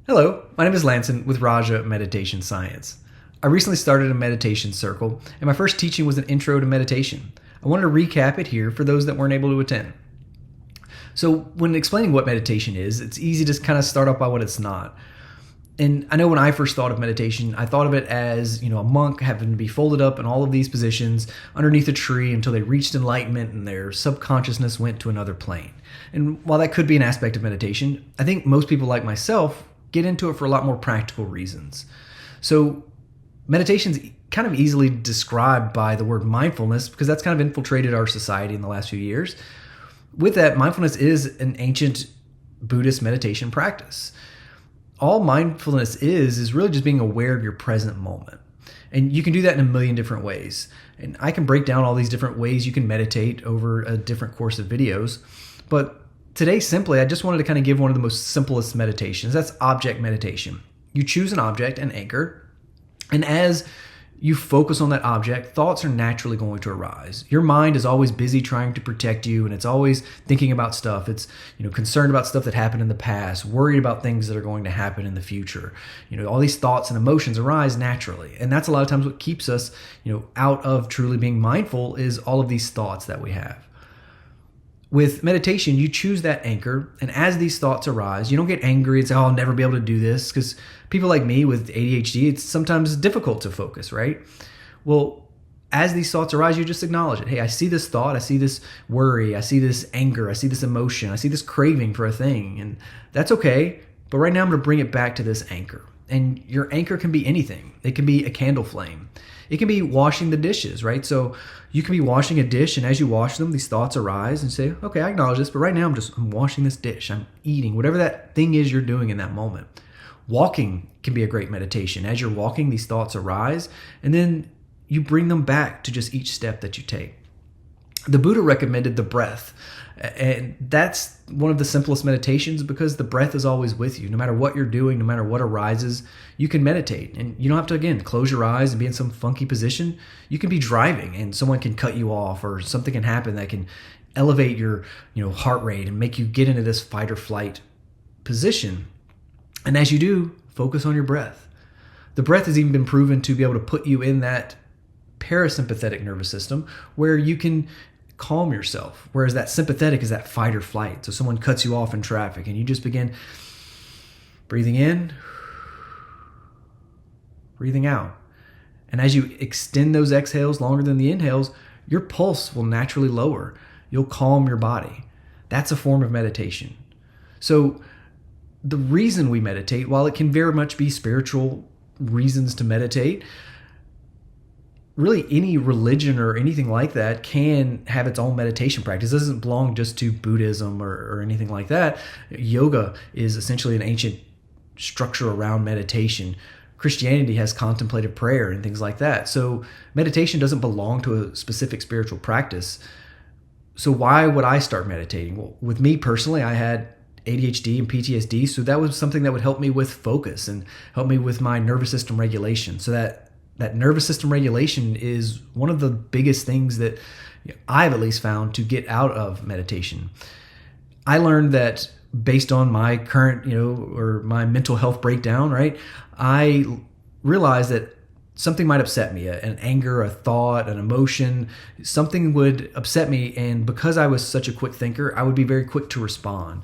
Hello, my name is Lanson with Raja Meditation Science. I recently started a meditation circle, and my first teaching was an intro to meditation. I wanted to recap it here for those that weren't able to attend. So when explaining what meditation is, it's easy to kind of start off by what it's not. And I know when I first thought of meditation, I thought of it as, a monk having to be folded up in all of these positions underneath a tree until they reached enlightenment and their subconsciousness went to another plane. And while that could be an aspect of meditation, I think most people like myself get into it for a lot more practical reasons. So meditation's kind of easily described by the word mindfulness because that's kind of infiltrated our society in the last few years. With that, mindfulness is an ancient Buddhist meditation practice. All mindfulness is really just being aware of your present moment. And you can do that in a million different ways. And I can break down all these different ways you can meditate over a different course of videos. But today, simply, I just wanted to kind of give one of the most simplest meditations. That's object meditation. You choose an object, an anchor, and as you focus on that object, thoughts are naturally going to arise. Your mind is always busy trying to protect you, and it's always thinking about stuff. It's concerned about stuff that happened in the past, worried about things that are going to happen in the future. All these thoughts and emotions arise naturally, and that's a lot of times what keeps us, out of truly being mindful is all of these thoughts that we have. With meditation, you choose that anchor, and as these thoughts arise, you don't get angry and say, I'll never be able to do this, because people like me with ADHD, it's sometimes difficult to focus, right? Well, as these thoughts arise, you just acknowledge it. Hey, I see this thought, I see this worry, I see this anger, I see this emotion, I see this craving for a thing, and that's okay, but right now I'm going to bring it back to this anchor. And your anchor can be anything. It can be a candle flame. It can be washing the dishes, right? So you can be washing a dish, and as you wash them, these thoughts arise and say, okay, I acknowledge this, but right now I'm washing this dish. I'm eating, whatever that thing is you're doing in that moment. Walking can be a great meditation. As you're walking, these thoughts arise, and then you bring them back to just each step that you take. The Buddha recommended the breath, and that's one of the simplest meditations because the breath is always with you. No matter what you're doing, no matter what arises, you can meditate. And you don't have to, again, close your eyes and be in some funky position. You can be driving and someone can cut you off, or something can happen that can elevate your heart rate and make you get into this fight or flight position. And as you do, focus on your breath. The breath has even been proven to be able to put you in that parasympathetic nervous system where you can calm yourself, whereas that sympathetic is that fight or flight. So someone cuts you off in traffic and you just begin breathing in, breathing out. And as you extend those exhales longer than the inhales, your pulse will naturally lower. You'll calm your body. That's a form of meditation. So the reason we meditate, while it can very much be spiritual reasons to meditate, really any religion or anything like that can have its own meditation practice. It doesn't belong just to Buddhism or anything like that. Yoga is essentially an ancient structure around meditation. Christianity has contemplative prayer and things like that. So meditation doesn't belong to a specific spiritual practice. So why would I start meditating? Well, with me personally, I had ADHD and PTSD, so that was something that would help me with focus and help me with my nervous system regulation. So that nervous system regulation is one of the biggest things that I've at least found to get out of meditation. I learned that based on my current, or my mental health breakdown, right? I realized that something might upset me, an anger, a thought, an emotion, something would upset me. And because I was such a quick thinker, I would be very quick to respond.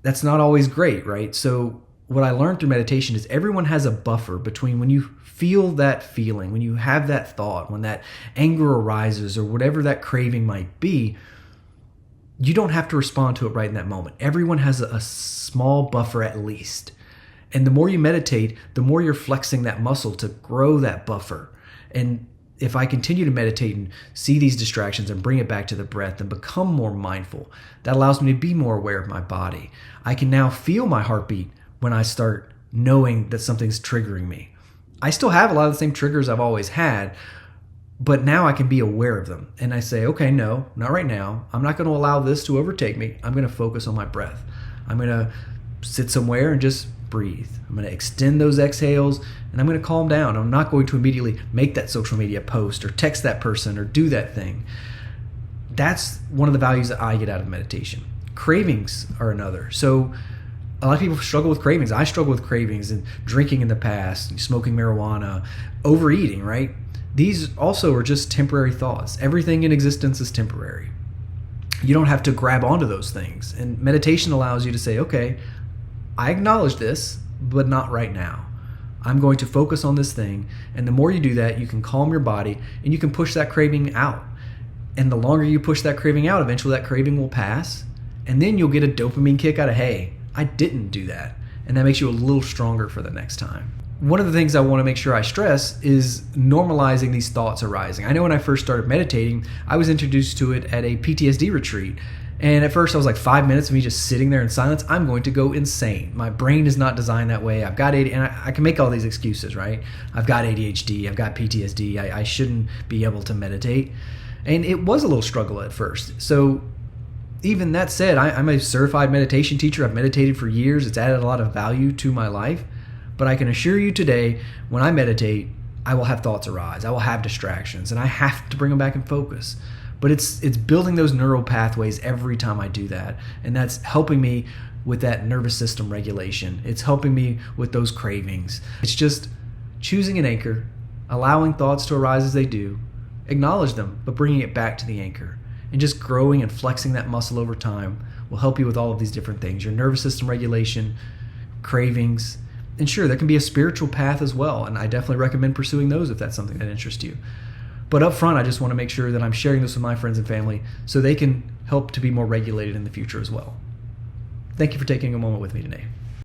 That's not always great, right? So what I learned through meditation is everyone has a buffer between when you feel that feeling, when you have that thought, when that anger arises or whatever that craving might be, you don't have to respond to it right in that moment. Everyone has a small buffer at least. And the more you meditate, the more you're flexing that muscle to grow that buffer. And if I continue to meditate and see these distractions and bring it back to the breath and become more mindful, that allows me to be more aware of my body. I can now feel my heartbeat when I start knowing that something's triggering me. I still have a lot of the same triggers I've always had, but now I can be aware of them. And I say, okay, no, not right now. I'm not going to allow this to overtake me. I'm going to focus on my breath. I'm going to sit somewhere and just breathe. I'm going to extend those exhales and I'm going to calm down. I'm not going to immediately make that social media post or text that person or do that thing. That's one of the values that I get out of meditation. Cravings are another. So A lot of people struggle with cravings. I struggle with cravings and drinking in the past, smoking marijuana, overeating, right? These also are just temporary thoughts. Everything in existence is temporary. You don't have to grab onto those things. And meditation allows you to say, okay, I acknowledge this, but not right now. I'm going to focus on this thing. And the more you do that, you can calm your body and you can push that craving out. And the longer you push that craving out, eventually that craving will pass. And then you'll get a dopamine kick out of, hey, I didn't do that. And that makes you a little stronger for the next time. One of the things I want to make sure I stress is normalizing these thoughts arising. I know when I first started meditating, I was introduced to it at a PTSD retreat. And at first I was like 5 minutes of me just sitting there in silence. I'm going to go insane. My brain is not designed that way. I've got ADHD, and I can make all these excuses, right? I've got ADHD, I've got PTSD, I shouldn't be able to meditate. And it was a little struggle at first. So even that said, I'm a certified meditation teacher. I've meditated for years. It's added a lot of value to my life. But I can assure you today, when I meditate, I will have thoughts arise. I will have distractions, and I have to bring them back in focus. But it's building those neural pathways every time I do that. And that's helping me with that nervous system regulation. It's helping me with those cravings. It's just choosing an anchor, allowing thoughts to arise as they do, acknowledge them, but bringing it back to the anchor. And just growing and flexing that muscle over time will help you with all of these different things. Your nervous system regulation, cravings, and sure, there can be a spiritual path as well. And I definitely recommend pursuing those if that's something that interests you. But up front, I just want to make sure that I'm sharing this with my friends and family so they can help to be more regulated in the future as well. Thank you for taking a moment with me today.